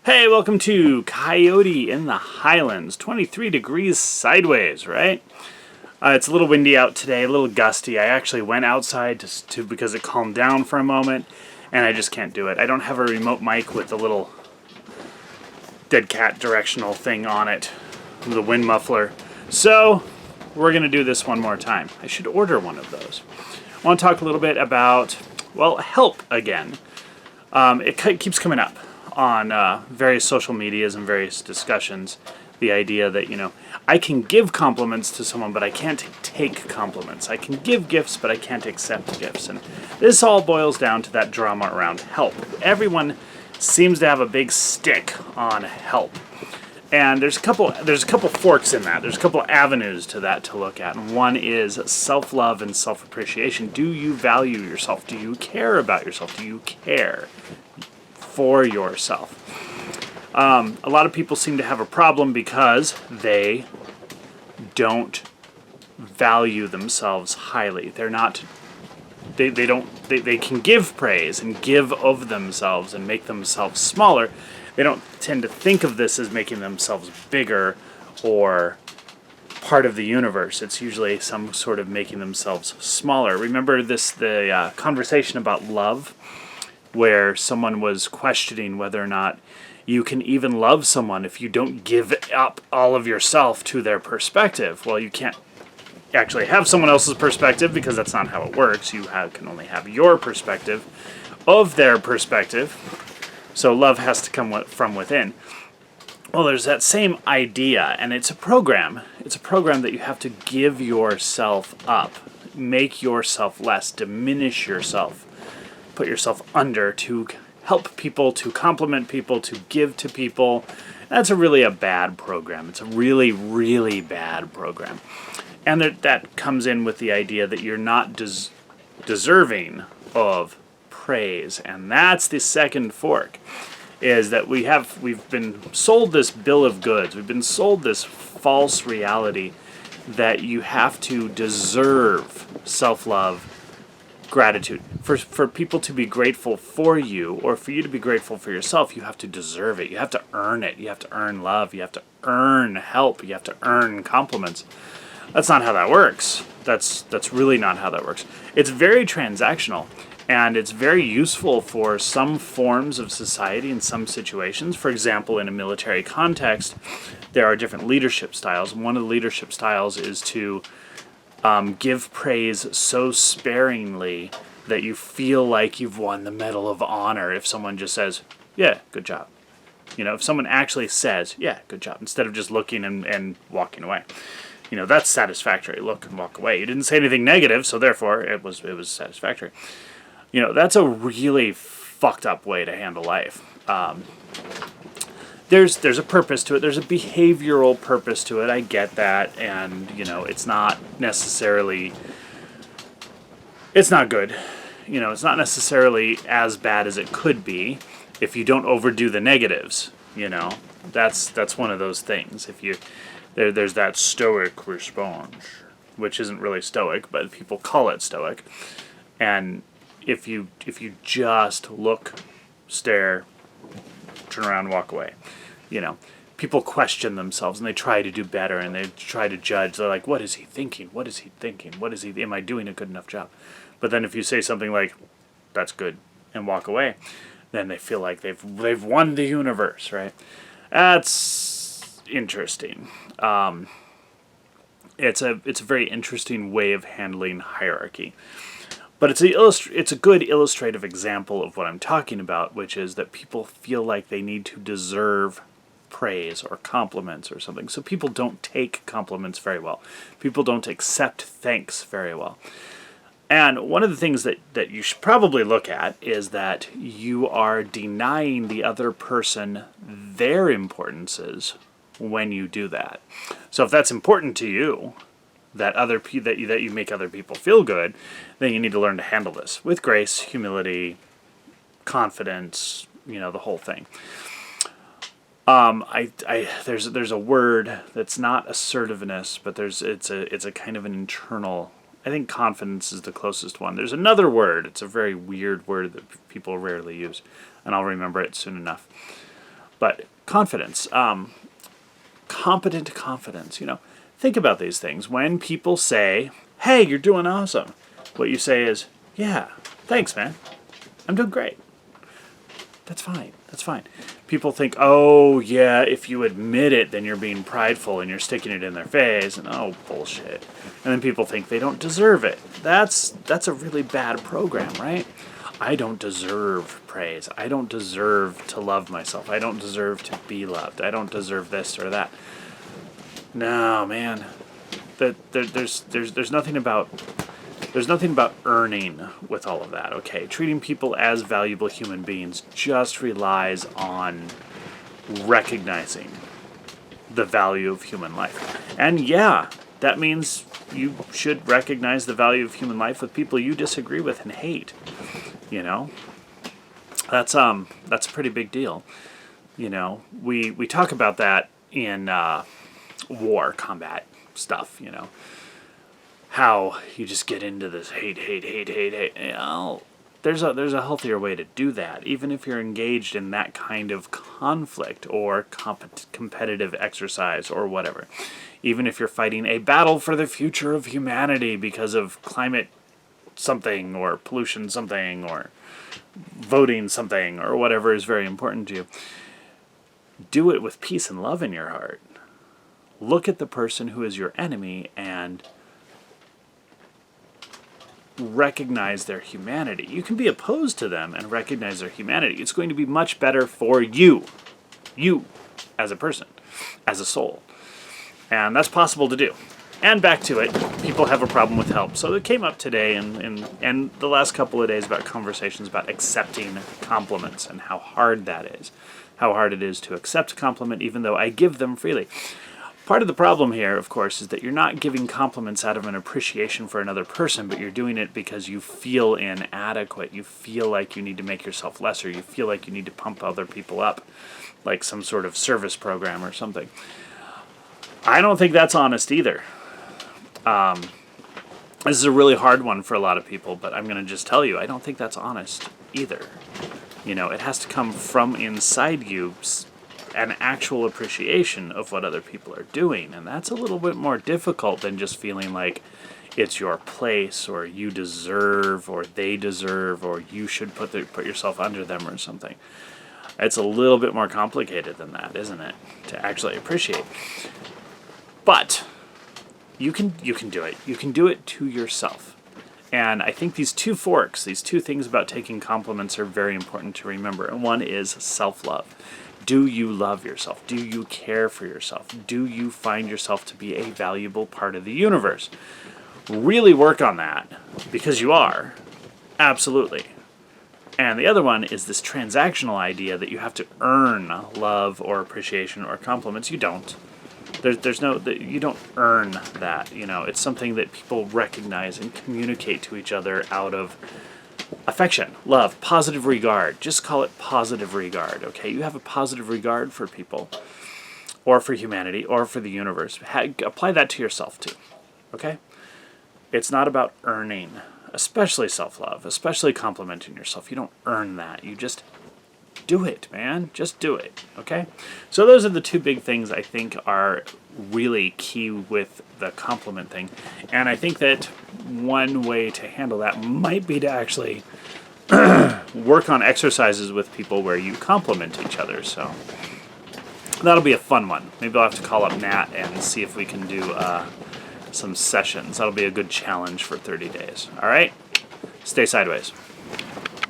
Hey, welcome to Coyote in the Highlands. 23 degrees sideways, right? It's a little windy out today, a little gusty. I actually went outside because it calmed down for a moment, and I just can't do it. I don't have a remote mic with the little dead cat directional thing on it, the wind muffler. So we're going to do this one more time. I should order one of those. I want to talk a little bit about, well, help again. It keeps coming up on various social medias and various discussions, the idea that, I can give compliments to someone, but I can't take compliments. I can give gifts, but I can't accept gifts. And this all boils down to that drama around help. Everyone seems to have a big stick on help. And there's a couple forks in that. There's a couple avenues to that to look at. And one is self-love and self-appreciation. Do you value yourself? Do you care about yourself? Do you care for yourself? A lot of people seem to have a problem because they don't value themselves highly. They're not. They can give praise and give of themselves and make themselves smaller. They don't tend to think of this as making themselves bigger or part of the universe. It's usually some sort of making themselves smaller. Remember the conversation about love, where someone was questioning whether or not you can even love someone if you don't give up all of yourself to their perspective. Well, you can't actually have someone else's perspective because that's not how it works. You can only have your perspective of their perspective. So love has to come from within. Well, there's that same idea, and it's a program. It's a program that you have to give yourself up, make yourself less, diminish yourself, put yourself under to help people, to compliment people, to give to people. That's really a bad program. It's a really, really bad program. And that comes in with the idea that you're not deserving of praise. And that's the second fork, is that we've been sold this bill of goods. We've been sold this false reality that you have to deserve self-love, gratitude. For people to be grateful for you, or for you to be grateful for yourself, you have to deserve it. You have to earn it. You have to earn love. You have to earn help. You have to earn compliments. That's not how that works. That's really not how that works. It's very transactional, and it's very useful for some forms of society in some situations. For example, in a military context, there are different leadership styles. One of the leadership styles is to give praise so sparingly that you feel like you've won the Medal of Honor if someone just says, yeah, good job. If someone actually says, yeah, good job, instead of just looking and walking away. That's satisfactory. Look and walk away. You didn't say anything negative, so therefore it was satisfactory. That's a really fucked up way to handle life. There's a purpose to it. There's a behavioral purpose to it. I get that, and it's not necessarily. It's not good. It's not necessarily as bad as it could be if you don't overdo the negatives. That's one of those things. If you there's that stoic response, which isn't really stoic, but people call it stoic. And if you just look, stare, turn around, walk away, people question themselves and they try to do better and they try to judge. They're like, what is he thinking? What is he thinking? Am I doing a good enough job? But then if you say something like, that's good, and walk away, then they feel like they've won the universe, right? That's interesting. It's a very interesting way of handling hierarchy. But it's a good illustrative example of what I'm talking about, which is that people feel like they need to deserve praise or compliments or something. So people don't take compliments very well. People don't accept thanks very well. And one of the things that you should probably look at is that you are denying the other person their importances when you do that. So if that's important to you, that you make other people feel good, then you need to learn to handle this with grace, humility, confidence, the whole thing. There's a word that's not assertiveness, but it's a kind of an internal. I think confidence is the closest one. There's another word. It's a very weird word that people rarely use, and I'll remember it soon enough. But confidence, competent confidence, think about these things. When people say, hey, you're doing awesome, what you say is, yeah, thanks, man. I'm doing great. That's fine. That's fine. People think, oh, yeah, if you admit it, then you're being prideful and you're sticking it in their face. And oh, bullshit. And then people think they don't deserve it. That's a really bad program, right? I don't deserve praise. I don't deserve to love myself. I don't deserve to be loved. I don't deserve this or that. No, man. There's nothing about earning with all of that, okay? Treating people as valuable human beings just relies on recognizing the value of human life. And yeah, that means you should recognize the value of human life with people you disagree with and hate. That's a pretty big deal. We talk about that in war, combat stuff, how you just get into this hate. There's a healthier way to do that, even if you're engaged in that kind of conflict or competitive exercise or whatever. Even if you're fighting a battle for the future of humanity because of climate something or pollution something or voting something or whatever is very important to you, do it with peace and love in your heart. Look at the person who is your enemy and recognize their humanity. You can be opposed to them and recognize their humanity. It's going to be much better for you as a person, as a soul. And that's possible to do. And back to it, people have a problem with help. So it came up today and the last couple of days about conversations about accepting compliments and how hard that is. How hard it is to accept a compliment even though I give them freely. Part of the problem here, of course, is that you're not giving compliments out of an appreciation for another person, but you're doing it because you feel inadequate. You feel like you need to make yourself lesser. You feel like you need to pump other people up, like some sort of service program or something. I don't think that's honest either. This is a really hard one for a lot of people, but I'm going to just tell you, I don't think that's honest either. It has to come from inside you, an actual appreciation of what other people are doing, and that's a little bit more difficult than just feeling like it's your place, or you deserve, or they deserve, or you should put yourself under them or something. It's a little bit more complicated than that, isn't it, to actually appreciate. But you can do it. You can do it to yourself. And I think these two forks, these two things about taking compliments are very important to remember. And one is self-love. Do you love yourself? Do you care for yourself? Do you find yourself to be a valuable part of the universe? Really work on that, because you are. Absolutely. And the other one is this transactional idea that you have to earn love or appreciation or compliments. You don't. You don't earn that. It's something that people recognize and communicate to each other out of affection, love, positive regard. Just call it positive regard, okay? You have a positive regard for people, or for humanity, or for the universe. Apply that to yourself too, okay? It's not about earning, especially self-love, especially complimenting yourself. You don't earn that. You just do it, man. Just do it, okay? So those are the two big things I think are really key with the compliment thing. And I think that one way to handle that might be to actually work on exercises with people where you compliment each other. So that'll be a fun one. Maybe I'll have to call up Nat and see if we can do some sessions. That'll be a good challenge for 30 days. All right? Stay sideways.